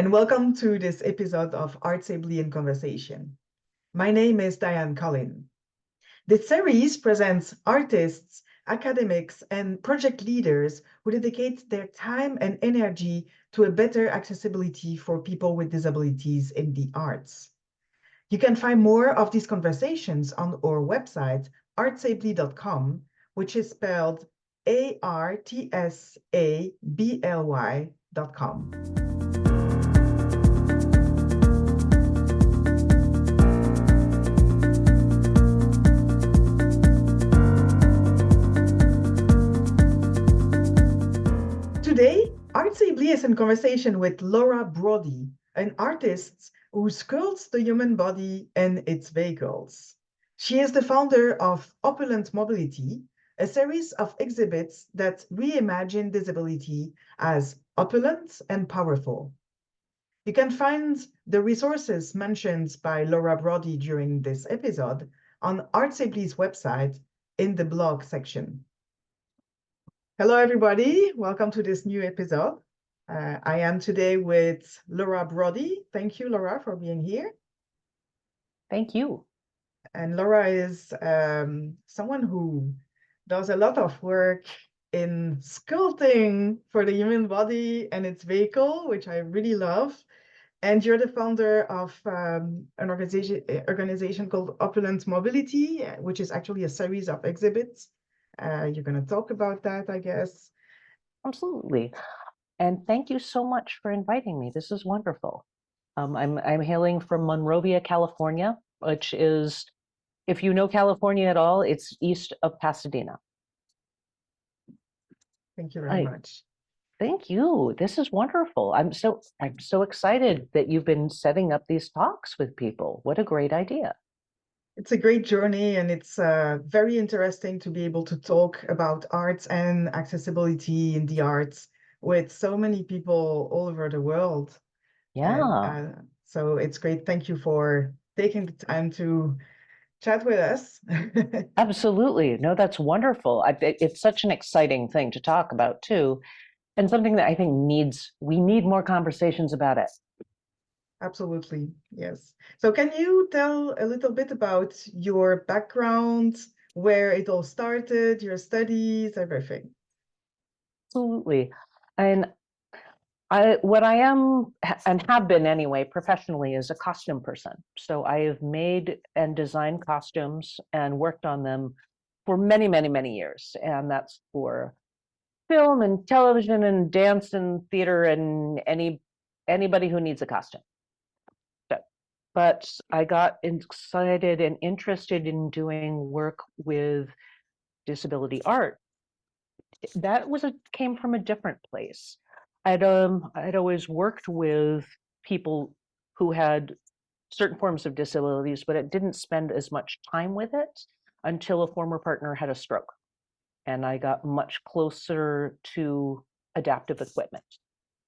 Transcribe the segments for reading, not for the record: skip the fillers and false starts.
and welcome to this episode of Arts Ably in Conversation. My name is Diane Collin. This series presents artists, academics, and project leaders who dedicate their time and energy to a better accessibility for people with disabilities in the arts. You can find more of these conversations on our website, artsably.com, which is spelled artsably.com. Today, Arts Ably is in conversation with Laura Brody, an artist who sculpts the human body and its vehicles. She is the founder of Opulent Mobility, a series of exhibits that reimagine disability as opulent and powerful. You can find the resources mentioned by Laura Brody during this episode on Arts Ably's website in the blog section. Hello, everybody. Welcome to this new episode. I am today with Laura Brody. Thank you, Laura, for being here. Thank you. And Laura is someone who does a lot of work in sculpting for the human body and its vehicle, which I really love. And you're the founder of an organization called Opulent Mobility, which is actually a series of exhibits. You're going to talk about that, I guess. Absolutely. And thank you so much for inviting me. This is wonderful. I'm hailing from Monrovia, California, which is, if you know California at all, it's east of Pasadena. Thank you very much. Thank you. This is wonderful. I'm so excited that you've been setting up these talks with people. What a great idea. It's a great journey, and it's very interesting to be able to talk about arts and accessibility in the arts with so many people all over the world. Yeah. So it's great. Thank you for taking the time to chat with us. Absolutely. No, that's wonderful. It's such an exciting thing to talk about too, and something that I think we need more conversations about it. Absolutely, yes. So can you tell a little bit about your background, where it all started, your studies, everything? Absolutely. And what I am and have been anyway, professionally, is a costume person. So I have made and designed costumes and worked on them for many, many, many years. And that's for film and television and dance and theater and anybody who needs a costume. But I got excited and interested in doing work with disability art. That came from a different place. I'd always worked with people who had certain forms of disabilities, but it didn't spend as much time with it until a former partner had a stroke. And I got much closer to adaptive equipment.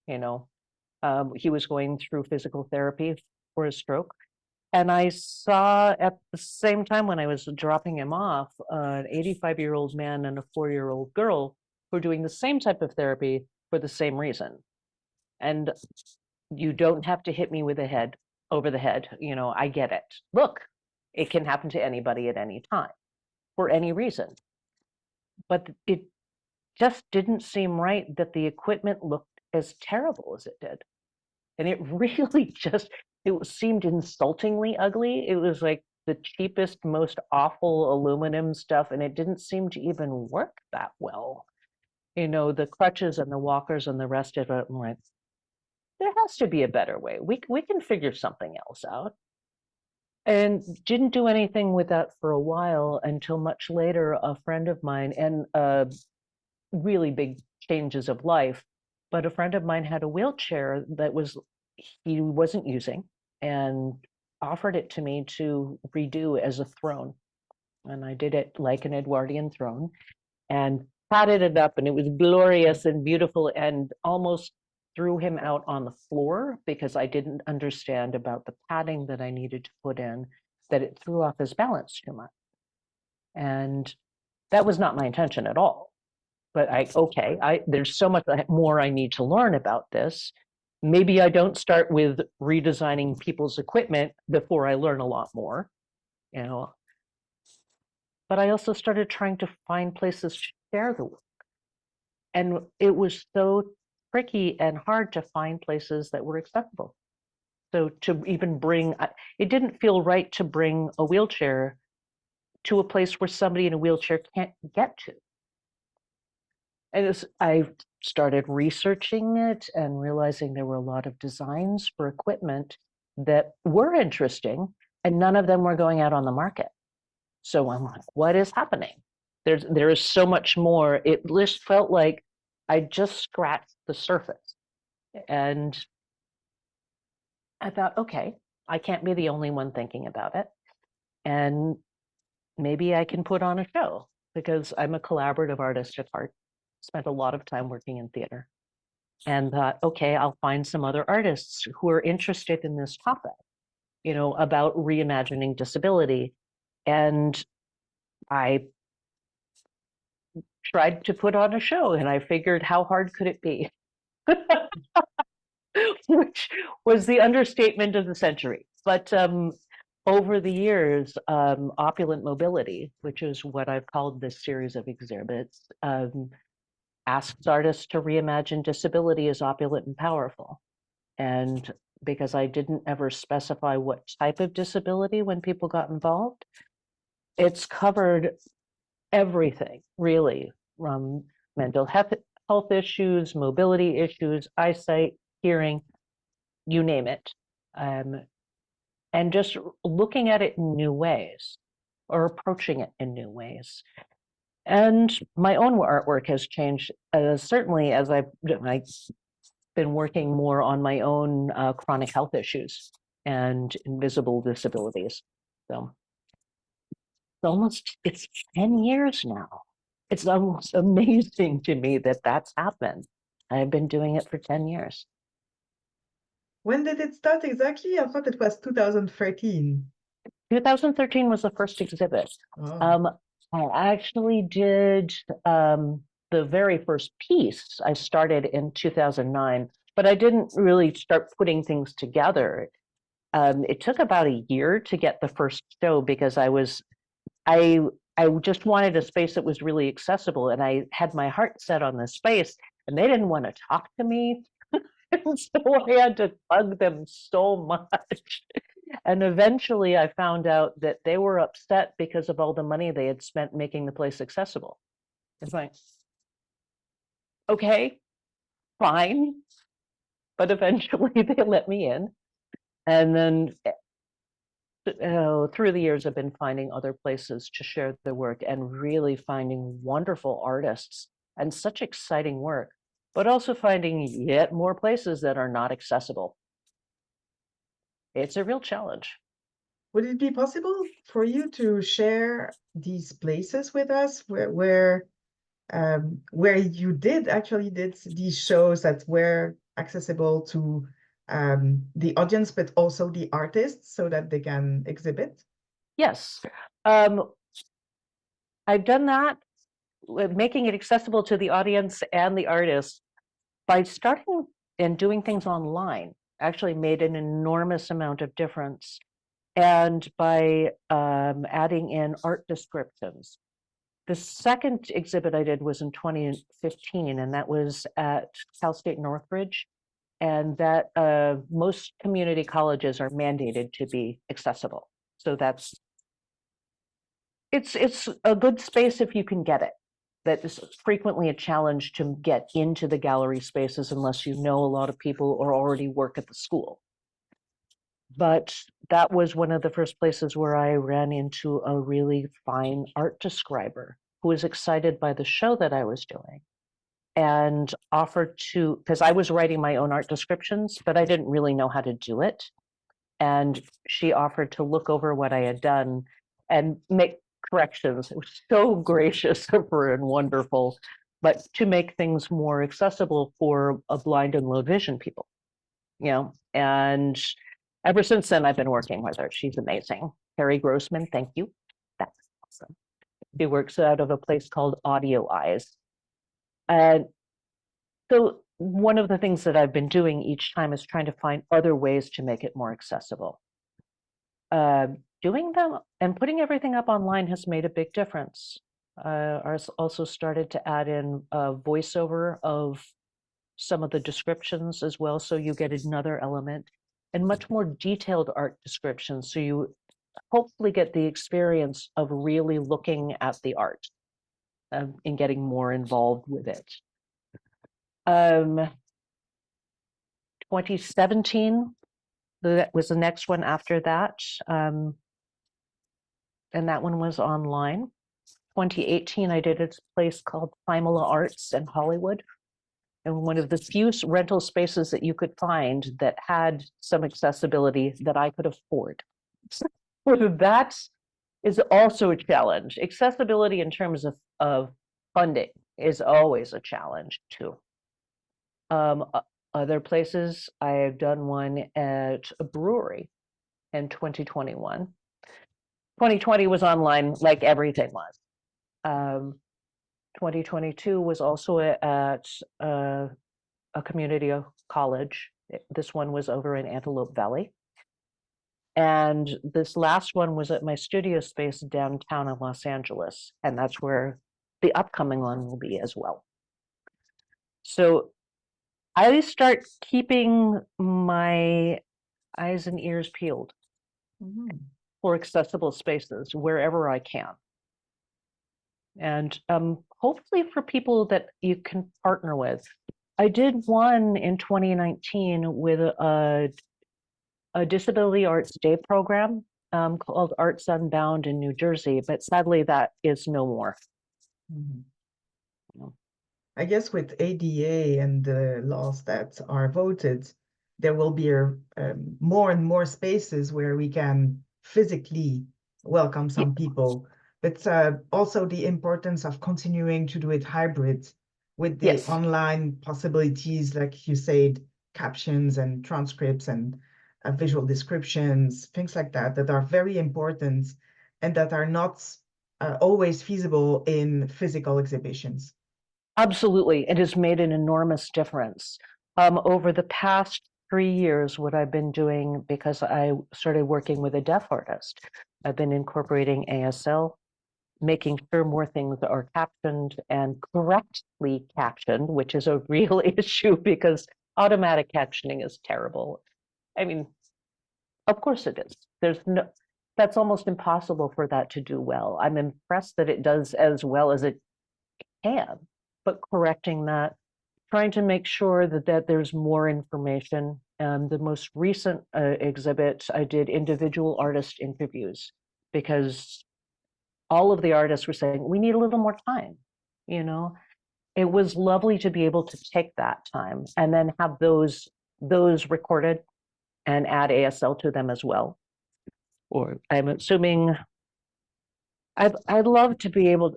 He was going through physical therapy for his stroke. And I saw at the same time when I was dropping him off, an 85-year-old man and a 4-year-old girl who were doing the same type of therapy for the same reason. And you don't have to hit me over the head. I get it. Look, it can happen to anybody at any time for any reason. But it just didn't seem right that the equipment looked as terrible as it did. And it really it seemed insultingly ugly. It was like the cheapest, most awful aluminum stuff, and it didn't seem to even work that well. The crutches and the walkers and the rest of it, I'm like, there has to be a better way. We can figure something else out. And didn't do anything with that for a while until much later, a friend of mine, and really big changes of life, but a friend of mine had a wheelchair that he wasn't using and offered it to me to redo as a throne. And I did it like an Edwardian throne and padded it up, and it was glorious and beautiful, and almost threw him out on the floor because I didn't understand about the padding that I needed to put in, that it threw off his balance too much. And that was not my intention at all. But there's so much more I need to learn about this. maybe I don't start with redesigning people's equipment before I learn a lot more, you know. But I also started trying to find places to share the work. And it was so tricky and hard to find places that were accessible. So to even bring, it didn't feel right to bring a wheelchair to a place where somebody in a wheelchair can't get to. And as I started researching it and realizing there were a lot of designs for equipment that were interesting, and none of them were going out on the market. So I'm like, what is happening? There is so much more. It just felt like I just scratched the surface. And I thought, okay, I can't be the only one thinking about it. And maybe I can put on a show because I'm a collaborative artist at heart. Spent a lot of time working in theater. And thought, okay, I'll find some other artists who are interested in this topic, you know, about reimagining disability. And I tried to put on a show and I figured how hard could it be? Which was the understatement of the century. But over the years, Opulent Mobility, which is what I've called this series of exhibits, asks artists to reimagine disability as opulent and powerful. And because I didn't ever specify what type of disability when people got involved, it's covered everything, really, from mental health issues, mobility issues, eyesight, hearing, you name it. And just looking at it in new ways or approaching it in new ways. And my own artwork has changed, certainly as I've been working more on my own chronic health issues and invisible disabilities. So it's 10 years now. It's almost amazing to me that that's happened. I've been doing it for 10 years. When did it start exactly? I thought it was 2013. 2013 was the first exhibit. Oh. I actually did the very first piece. I started in 2009, but I didn't really start putting things together. It took about a year to get the first show because I just wanted a space that was really accessible, and I had my heart set on this space, and they didn't want to talk to me. And so I had to bug them so much. And eventually I found out that they were upset because of all the money they had spent making the place accessible. It's like, okay, fine. But eventually they let me in. And then through the years, I've been finding other places to share the work and really finding wonderful artists and such exciting work, but also finding yet more places that are not accessible. It's a real challenge. Would it be possible for you to share these places with us where you did these shows that were accessible to the audience, but also the artists so that they can exhibit? Yes. I've done that, making it accessible to the audience and the artists by starting and doing things online. Actually made an enormous amount of difference. And by adding in art descriptions. The second exhibit I did was in 2015, and that was at Cal State Northridge. And that most community colleges are mandated to be accessible. So it's a good space if you can get it. That is frequently a challenge to get into the gallery spaces unless you know a lot of people or already work at the school. But that was one of the first places where I ran into a really fine art describer who was excited by the show that I was doing and offered to, because I was writing my own art descriptions, but I didn't really know how to do it. And she offered to look over what I had done and make corrections. It was so gracious of her and wonderful, but to make things more accessible for a blind and low vision people, you know. And ever since then, I've been working with her. She's amazing. Carrie Grossman, thank you. That's awesome. She works out of a place called Audio Eyes. And so one of the things that I've been doing each time is trying to find other ways to make it more accessible. Doing them and putting everything up online has made a big difference. I also started to add in a voiceover of some of the descriptions as well, so you get another element, and much more detailed art descriptions, so you hopefully get the experience of really looking at the art and getting more involved with it. 2017, that was the next one after that, and that one was online. 2018, I did a place called Primala Arts in Hollywood, and one of the few rental spaces that you could find that had some accessibility that I could afford. So that is also a challenge. Accessibility in terms of funding is always a challenge too. Other places, I've done one at a brewery in 2021. 2020 was online, like everything was. 2022 was also at a community college. This one was over in Antelope Valley. And this last one was at my studio space downtown in Los Angeles. And that's where the upcoming one will be as well. So I start keeping my eyes and ears peeled for accessible spaces wherever I can. And hopefully for people that you can partner with. I did one in 2019 with a disability arts day program called Arts Unbound in New Jersey, but sadly that is no more. I guess with ADA and the laws that are voted, there will be more and more spaces where we can physically welcome some people. But also the importance of continuing to do it hybrid with the online possibilities, like you said, captions and transcripts and visual descriptions, things like that, that are very important and that are not always feasible in physical exhibitions. Absolutely. It has made an enormous difference. Over the past 3 years, what I've been doing, because I started working with a deaf artist, I've been incorporating ASL, making sure more things are captioned and correctly captioned, which is a real issue because automatic captioning is terrible. I mean, of course it is. That's almost impossible for that to do well. I'm impressed that it does as well as it can, but correcting that, trying to make sure that there's more information. The most recent exhibit, I did individual artist interviews because all of the artists were saying, we need a little more time, you know? It was lovely to be able to take that time and then have those recorded and add ASL to them as well. Or I'm assuming I'd love to be able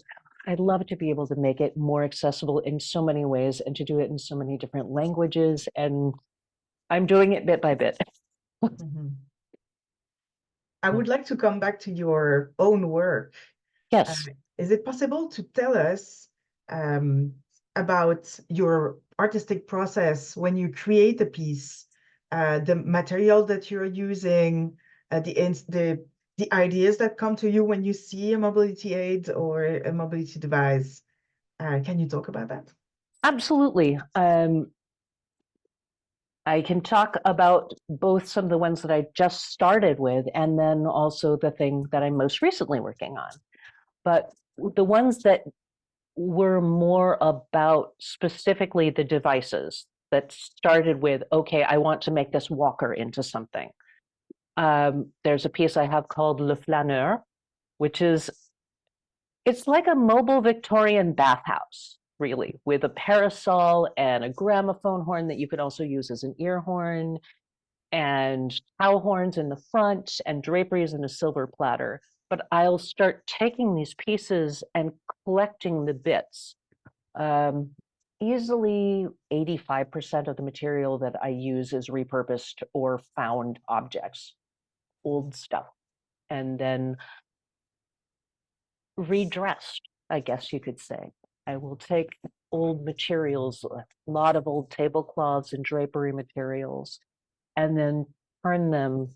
to make it more accessible in so many ways and to do it in so many different languages. And I'm doing it bit by bit. I would like to come back to your own work. Yes. Is it possible to tell us about your artistic process when you create a piece, the material that you're using, the ideas that come to you when you see a mobility aid or a mobility device? Can you talk about that? Absolutely. I can talk about both some of the ones that I just started with and then also the thing that I'm most recently working on. But the ones that were more about specifically the devices that started with, okay, I want to make this walker into something. There's a piece I have called Le Flaneur, which is, it's like a mobile Victorian bathhouse, really, with a parasol and a gramophone horn that you could also use as an ear horn, and cow horns in the front, and draperies in a silver platter. But I'll start taking these pieces and collecting the bits. Easily 85% of the material that I use is repurposed or found objects, old stuff, and then redressed, I guess you could say. I will take old materials, a lot of old tablecloths and drapery materials, and then turn them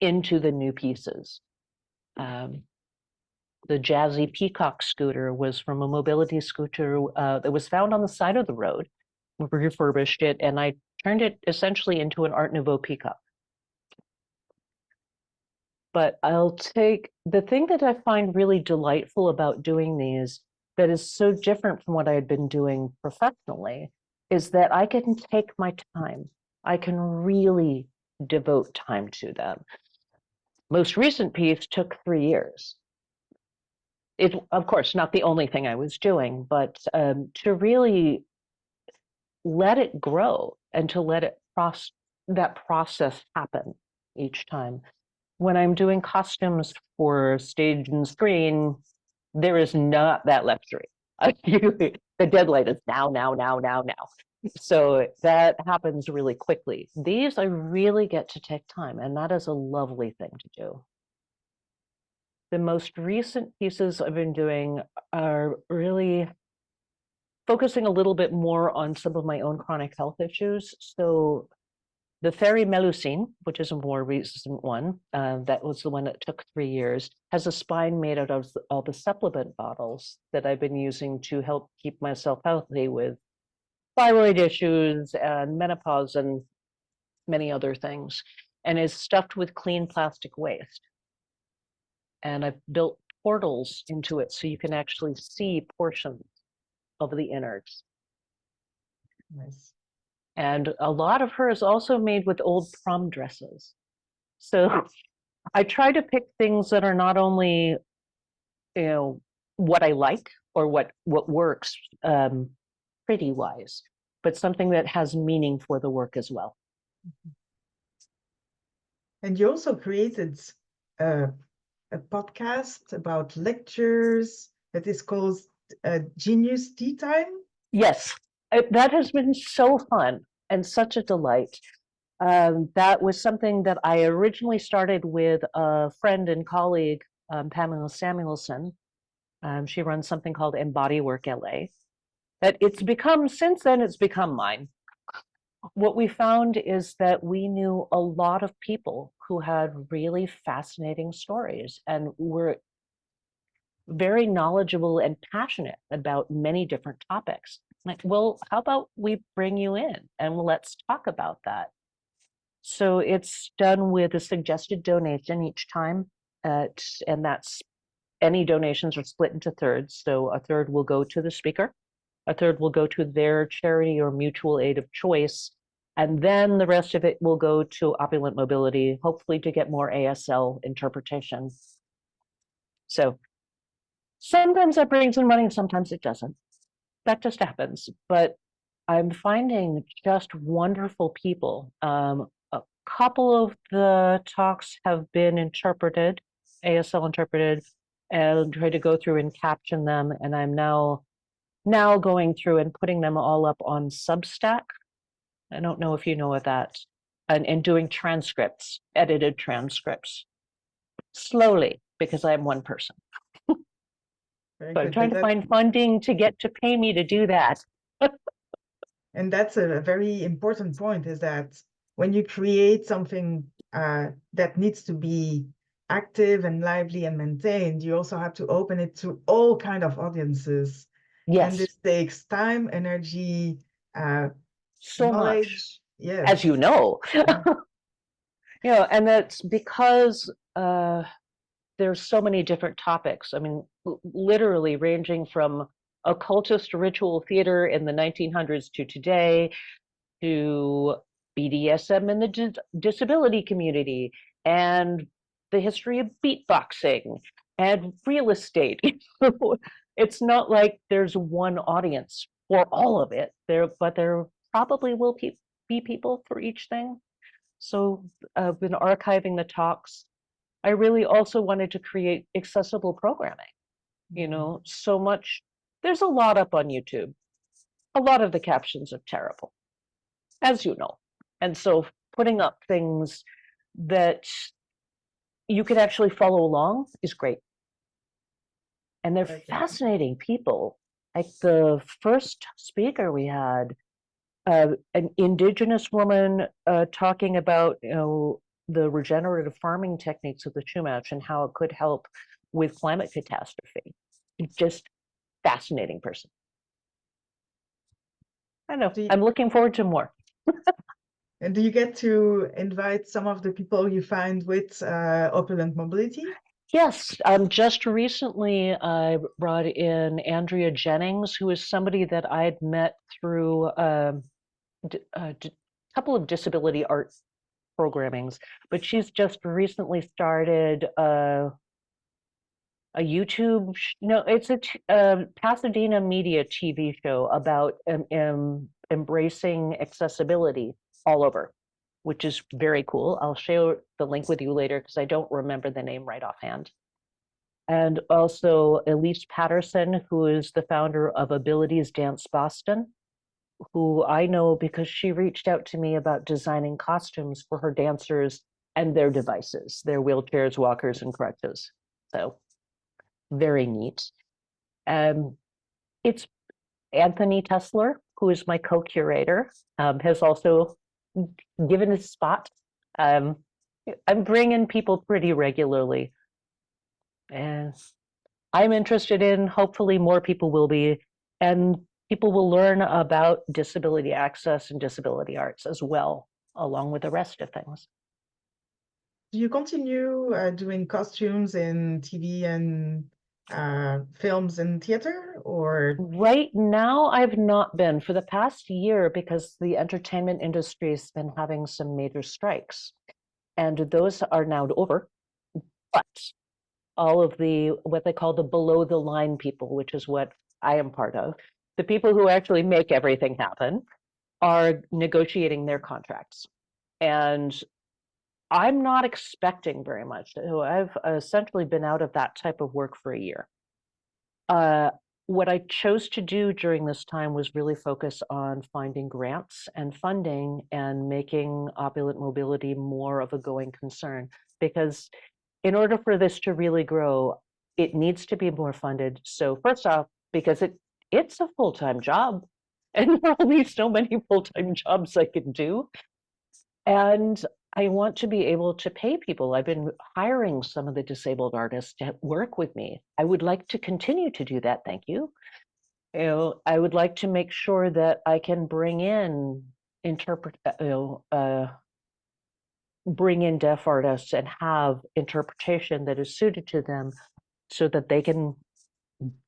into the new pieces. The Jazzy Peacock scooter was from a mobility scooter that was found on the side of the road. We refurbished it, and I turned it essentially into an Art Nouveau peacock. But I'll take the thing that I find really delightful about doing these, that is so different from what I had been doing professionally, is that I can take my time. I can really devote time to them. Most recent piece took 3 years. It, of course, not the only thing I was doing, but to really let it grow and to let it that process happen each time. When I'm doing costumes for stage and screen, there is not that luxury. The deadline is now. So that happens really quickly. These I really get to take time, and that is a lovely thing to do. The most recent pieces I've been doing are really focusing a little bit more on some of my own chronic health issues. So the Fairy Melusine, which is a more recent one, that was the one that took 3 years, has a spine made out of all the supplement bottles that I've been using to help keep myself healthy with thyroid issues and menopause and many other things, and is stuffed with clean plastic waste. And I've built portals into it so you can actually see portions of the innards. Nice. And a lot of her is also made with old prom dresses. So I try to pick things that are not only, what I like or what works pretty wise, but something that has meaning for the work as well. And you also created a podcast about lectures that is called Genius Tea Time. Yes, that has been so fun and such a delight. That was something that I originally started with a friend and colleague, Pamela Samuelson. She runs something called Embody Work LA. That since then, it's become mine. What we found is that we knew a lot of people who had really fascinating stories and were very knowledgeable and passionate about many different topics. Like, well, how about we bring you in and let's talk about that? So it's done with a suggested donation each time, and that's any donations are split into thirds. So a third will go to the speaker, a third will go to their charity or mutual aid of choice, and then the rest of it will go to Opulent Mobility, hopefully to get more ASL interpretation. So sometimes that brings in money, sometimes it doesn't. That just happens. But I'm finding just wonderful people. A couple of the talks have been interpreted, ASL interpreted, and tried to go through and caption them. And I'm now going through and putting them all up on Substack. I don't know if you know of that. And doing transcripts, edited transcripts. Slowly, because I'm one person. Very So I'm good. trying to find funding to get to pay me to do that. And that's a very important point, is that when you create something that needs to be active and lively and maintained, you also have to open it to all kind of audiences. Yes. And this takes time, energy, so knowledge. much. Yes. As you know. And that's because there's so many different topics. I mean, literally ranging from occultist ritual theater in the 1900s to today, to BDSM in the disability community, and the history of beatboxing and real estate. It's not like there's one audience for all of it, but there probably will be people for each thing. So I've been archiving the talks. I really also wanted to create accessible programming. So much, there's a lot up on YouTube. A lot of the captions are terrible, as you know. And so putting up things that you can actually follow along is great. And they're fascinating people. like the first speaker we had, an indigenous woman talking about, the regenerative farming techniques of the Chumash and how it could help with climate catastrophe. Just fascinating person. I know. Do you, I'm looking forward to more. and do you get to invite some of the people you find with opulent mobility? Yes, just recently I brought in Andrea Jennings, who is somebody that I'd met through a couple of disability art programmings, but she's just recently started a YouTube. No, it's a Pasadena Media TV show about embracing accessibility all over, which is very cool. I'll share the link with you later because I don't remember the name right offhand. And also Elise Patterson, who is the founder of Abilities Dance Boston, who I know because she reached out to me about designing costumes for her dancers and their devices, their wheelchairs, walkers, and crutches. So very neat. It's Anthony Tessler, who is my co-curator, has also given a spot. I'm bringing people pretty regularly. And I'm interested in, hopefully more people will be, and people will learn about disability access and disability arts as well, along with the rest of things. Do you continue doing costumes in TV and films and theater, or? Right now, I've not been for the past year because the entertainment industry has been having some major strikes, and those are now over. But all of the what they call the below the line people, which is what I am part of, the people who actually make everything happen, are negotiating their contracts. And I'm not expecting very much. I've essentially been out of that type of work for a year. What I chose to do during this time was really focus on finding grants and funding and making opulent mobility more of a going concern. Because in order for this to really grow, it needs to be more funded. So first off, because it's a full-time job, and there are only so many full-time jobs I can do. And I want to be able to pay people. I've been hiring some of the disabled artists to work with me. I would like to continue to do that, thank you. I would like to make sure that I can bring in bring in deaf artists and have interpretation that is suited to them so that they can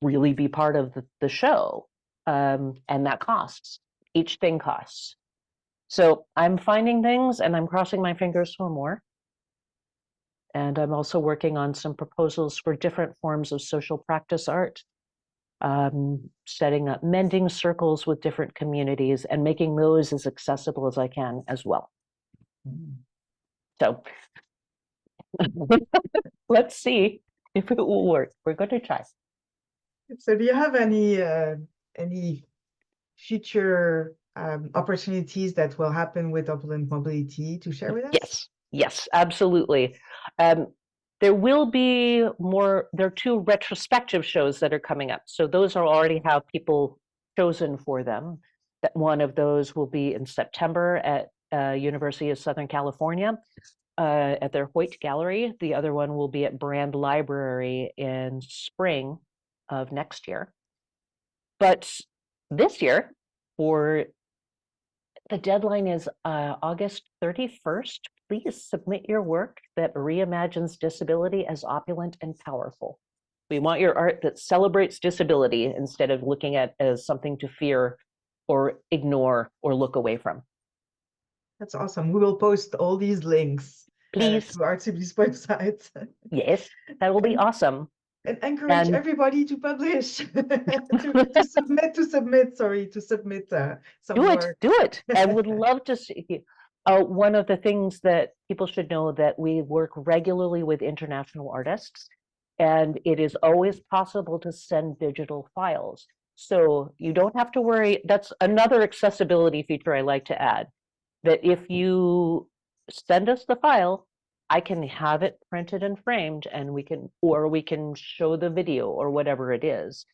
really be part of the show. And that costs. Each thing costs. So I'm finding things and I'm crossing my fingers for more. And I'm also working on some proposals for different forms of social practice art, setting up mending circles with different communities and making those as accessible as I can as well. So let's see if it will work. We're going to try. So do you have any future opportunities that will happen with opulent mobility to share with us? Yes, absolutely. There will be more. There are 2 retrospective shows that are coming up. So those are already have people chosen for them. That one of those will be in September at University of Southern California at their Hoyt Gallery. The other one will be at Brand Library in spring of next year. But this year, for the deadline is August 31st. Please submit your work that reimagines disability as opulent and powerful. We want your art that celebrates disability instead of looking at it as something to fear or ignore or look away from. That's awesome. We will post all these links Please. to RCB's website. Yes, that will be awesome. And encourage everybody to publish, to submit some work. Do it. I would love to see. One of the things that people should know that we work regularly with international artists, and it is always possible to send digital files. So you don't have to worry. That's another accessibility feature I like to add, that if you send us the file, I can have it printed and framed and we can show the video or whatever it is.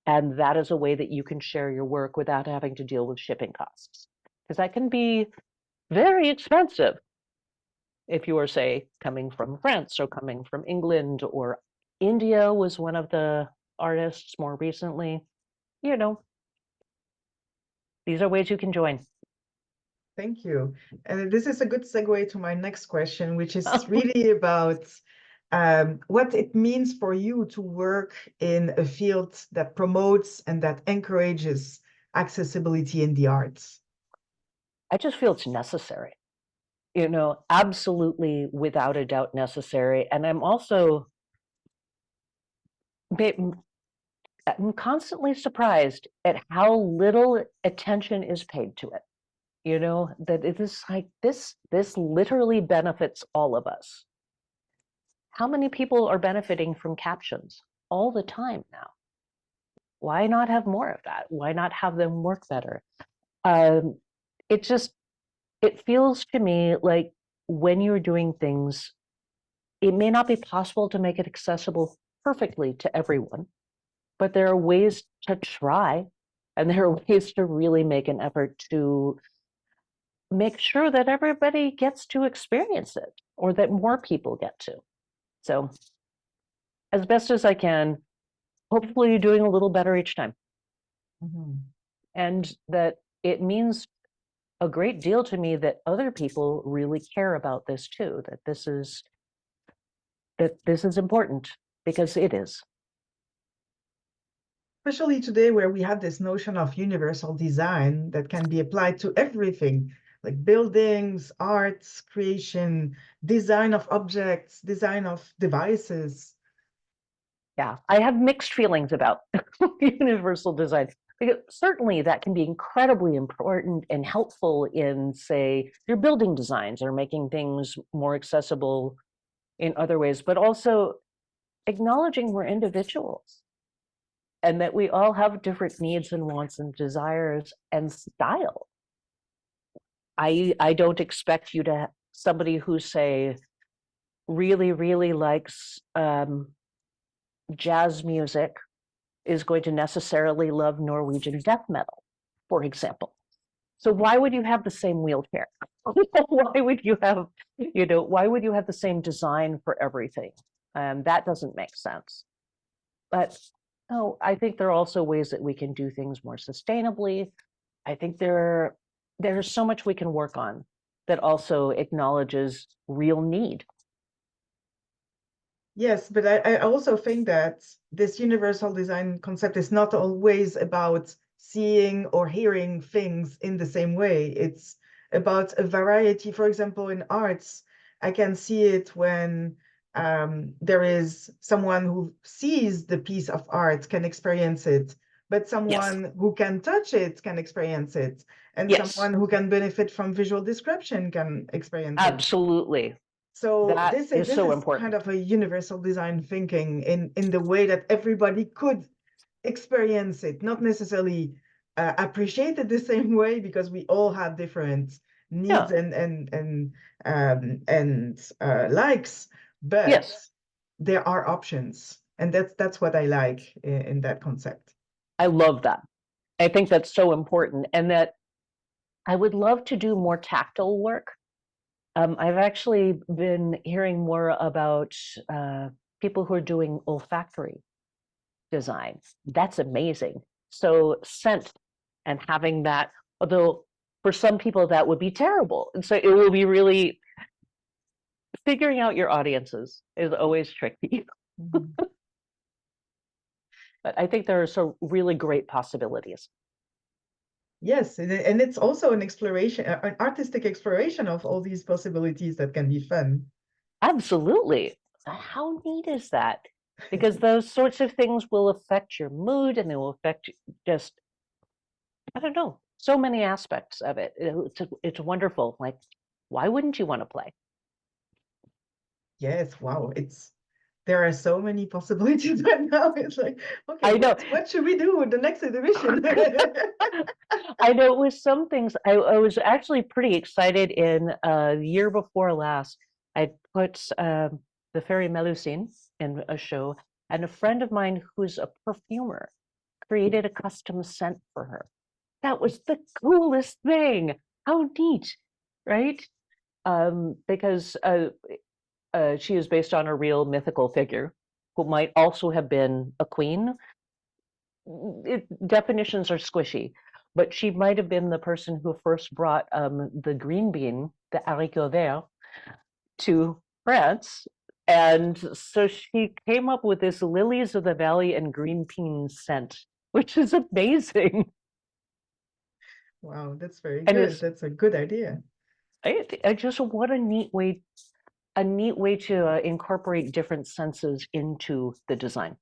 And that is a way that you can share your work without having to deal with shipping costs. Because that can be very expensive if you are, say, coming from France or coming from England, or India was one of the artists more recently. You know, these are ways you can join. Thank you. And this is a good segue to my next question, which is really about what it means for you to work in a field that promotes and that encourages accessibility in the arts. I just feel it's necessary, you know, absolutely without a doubt necessary. And I'm also I'm constantly surprised at how little attention is paid to it. You know, that it is like this literally benefits all of us. How many people are benefiting from captions all the time now? Why not have more of that? Why not have them work better? It just, it feels to me like when you're doing things, it may not be possible to make it accessible perfectly to everyone, but there are ways to try, and there are ways to really make an effort to make sure that everybody gets to experience it, or that more people get to. So, as best as I can, hopefully doing a little better each time. And that it means a great deal to me that other people really care about this too, that this is important, because it is. Especially today, where we have this notion of universal design that can be applied to everything, like buildings, arts, creation, design of objects, design of devices. Yeah, I have mixed feelings about universal design. Because certainly that can be incredibly important and helpful in, say, your building designs or making things more accessible in other ways, but also acknowledging we're individuals and that we all have different needs and wants and desires and style. I don't expect you to, somebody who, say, really likes jazz music is going to necessarily love Norwegian death metal, for example. So why would you have the same wheelchair? Why would you have, you know, why would you have the same design for everything? That doesn't make sense. But no, I think there are also ways that we can do things more sustainably. I think there's so much we can work on that also acknowledges real need. Yes, but I also think that this universal design concept is not always about seeing or hearing things in the same way. It's about a variety. For example, in arts, I can see it when there is someone who sees the piece of art can experience it, but someone Yes. who can touch it can experience it, and Yes. someone who can benefit from visual description can experience it. Absolutely. So That this is is so kind important. of a universal design thinking in the way that everybody could experience it, not necessarily appreciate it the same way, because we all have different needs Yeah. and likes, but Yes. there are options, and that's what I like in that concept. I love that. I think that's so important, and that I would love to do more tactile work. I've actually been hearing more about people who are doing olfactory design. That's amazing. So scent and having that, although for some people that would be terrible. And so it will be really, figuring out your audiences is always tricky. But I think there are some really great possibilities. Yes, and it's also an exploration, an artistic exploration of all these possibilities that can be fun. Absolutely. How neat is that? Because those sorts of things will affect your mood, and they will affect just, I don't know, so many aspects of it. It's wonderful. Like, why wouldn't you want to play? Yes, wow, there are so many possibilities right now. It's like, okay, I know. what should we do with the next exhibition? I know with some things, I was actually pretty excited in the year before last. I put the Fairy Melusine in a show, and a friend of mine who's a perfumer created a custom scent for her. That was the coolest thing. How neat, right? Because she is based on a real mythical figure who might also have been a queen. Definitions are squishy, but she might have been the person who first brought the green bean, the haricot vert, to France. And so she came up with this lilies of the valley and green bean scent, which is amazing. Wow, that's very And good. That's a good idea. I just what a neat way to incorporate different senses into the design.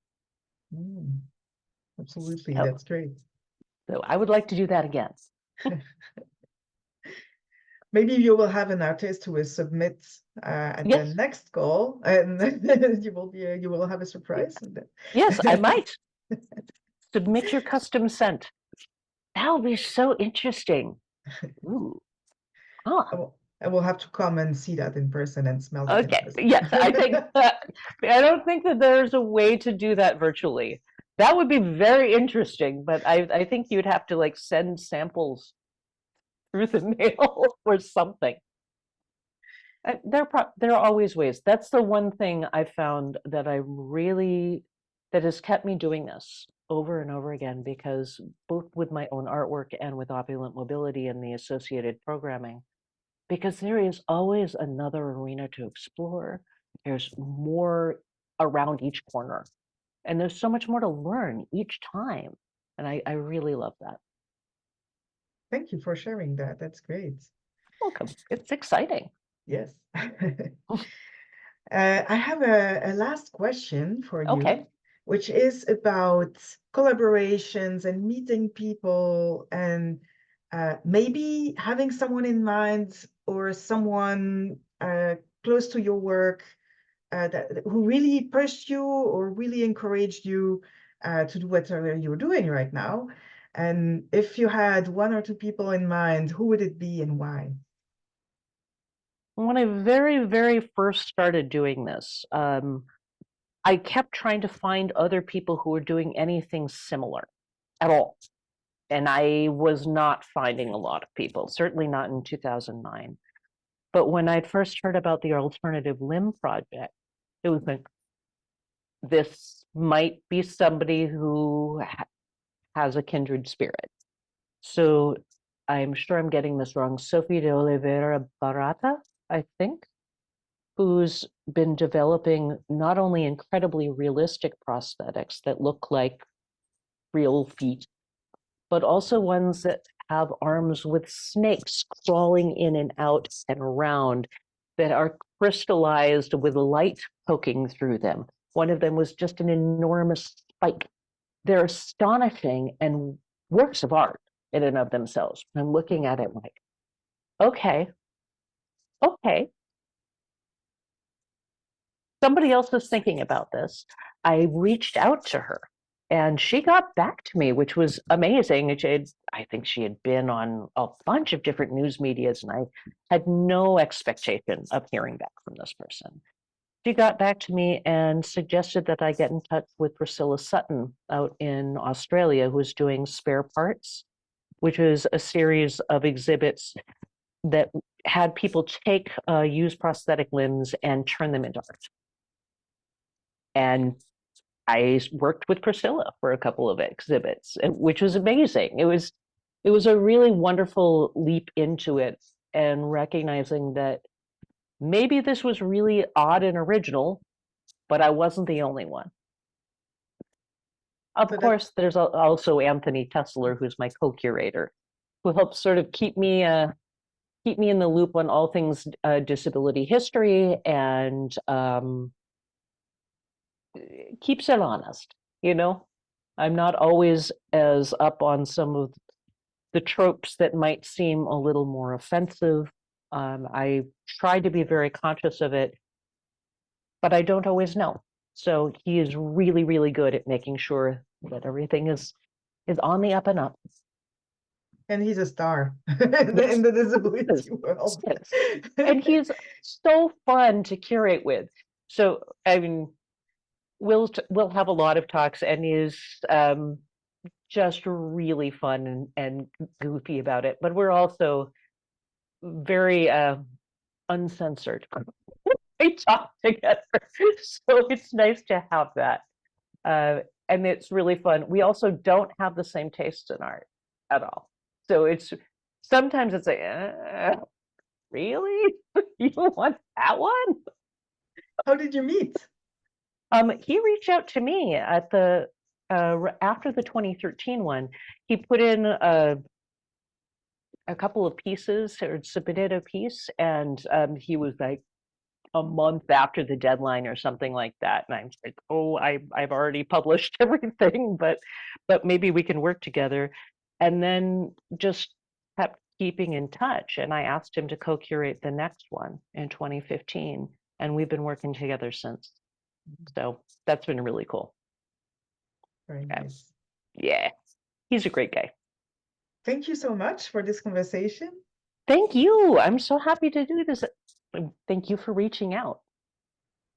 Absolutely, So, that's great. so I would like to do that again. Maybe you will have an artist who will submit at the Yes. next call, and you will have a surprise. Yes, I might. Submit your custom scent. That'll be so interesting. Ooh. Huh. I will have to come and see that in person and smell that in Okay. person. Yes, I think I don't think that there's a way to do that virtually. That would be very interesting, but I think you'd have to like send samples through the mail or something. There are always ways. That's the one thing I found that that has kept me doing this over and over again, because both with my own artwork and with Opulent Mobility and the associated programming, because there is always another arena to explore. There's more around each corner, and there's so much more to learn each time. And I really love that. Thank you for sharing that. That's great. Welcome. It's exciting. Yes. I have a last question for you, Okay. which is about collaborations and meeting people, and maybe having someone in mind or someone close to your work who really pushed you or really encouraged you to do whatever you're doing right now. And if you had one or two people in mind, who would it be and why? When I very, very first started doing this, I kept trying to find other people who were doing anything similar at all. And I was not finding a lot of people, certainly not in 2009. But when I'd first heard about the Alternative Limb Project, it was like, this might be somebody who has a kindred spirit. So I'm sure I'm getting this wrong. Sophie de Oliveira Barata, I think, who's been developing not only incredibly realistic prosthetics that look like real feet, but also ones that have arms with snakes crawling in and out and around that are crystallized with light poking through them. One of them was just an enormous spike. They're astonishing and works of art in and of themselves. I'm looking at it like, okay, somebody else was thinking about this. I reached out to her and she got back to me, which was amazing. I think she had been on a bunch of different news medias, and I had no expectation of hearing back from this person. She got back to me and suggested that I get in touch with Priscilla Sutton out in Australia, who's doing Spare Parts, which is a series of exhibits that had people take used prosthetic limbs and turn them into art. And I worked with Priscilla for a couple of exhibits, which was amazing. It was a really wonderful leap into it, and recognizing that maybe this was really odd and original, but I wasn't the only one. Of course, there's also Anthony Tessler, who's my co-curator, who helps sort of keep me in the loop on all things disability history, and keeps it honest. I'm not always as up on some of the tropes that might seem a little more offensive. I try to be very conscious of it, but I don't always know. So he is really, really good at making sure that everything is on the up and up. And he's a star in the disability world. Yes. And he's so fun to curate with. So, I mean, we'll have a lot of talks, and just really fun and goofy about it. But we're also very uncensored. We talk together, so it's nice to have that, and it's really fun. We also don't have the same taste in art at all, so it's sometimes it's like, really, you want that one? How did you meet? He reached out to me at the after the 2013 one. He put in a couple of pieces or submitted a piece, and he was like a month after the deadline or something like that, and I'm like, oh, I've already published everything, but maybe we can work together. And then just kept keeping in touch, and I asked him to co-curate the next one in 2015, and we've been working together since. So that's been really cool. Very Yeah. nice. Yeah, he's a great guy. Thank you so much for this conversation. Thank you. I'm so happy to do this. Thank you for reaching out.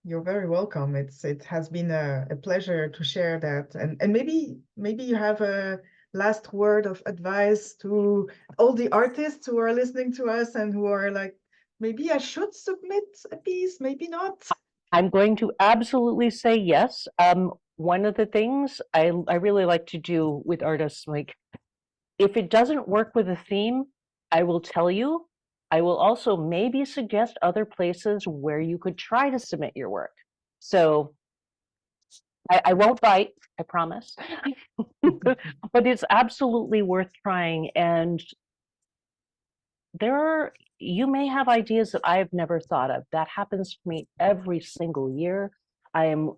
You're very welcome. It has been a pleasure to share that. And maybe you have a last word of advice to all the artists who are listening to us and who are like, maybe I should submit a piece, maybe not. I'm going to absolutely say yes. One of the things I really like to do with artists, like if it doesn't work with a theme, I will tell you. I will also maybe suggest other places where you could try to submit your work. So I won't bite, I promise. But it's absolutely worth trying. And you may have ideas that I've never thought of. That happens to me every single year. I am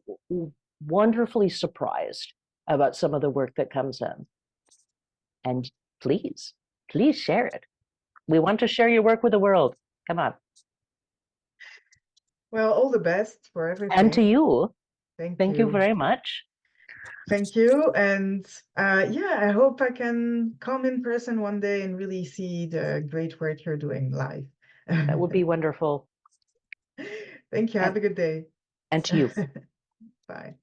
wonderfully surprised about some of the work that comes in. And please share it. We want to share your work with the world. Come on. Well, all the best for everything. And to you. Thank you very much. Thank you. And yeah, I hope I can come in person one day and really see the great work you're doing live. That would be wonderful. Thank you. Have a good day. And to you. Bye.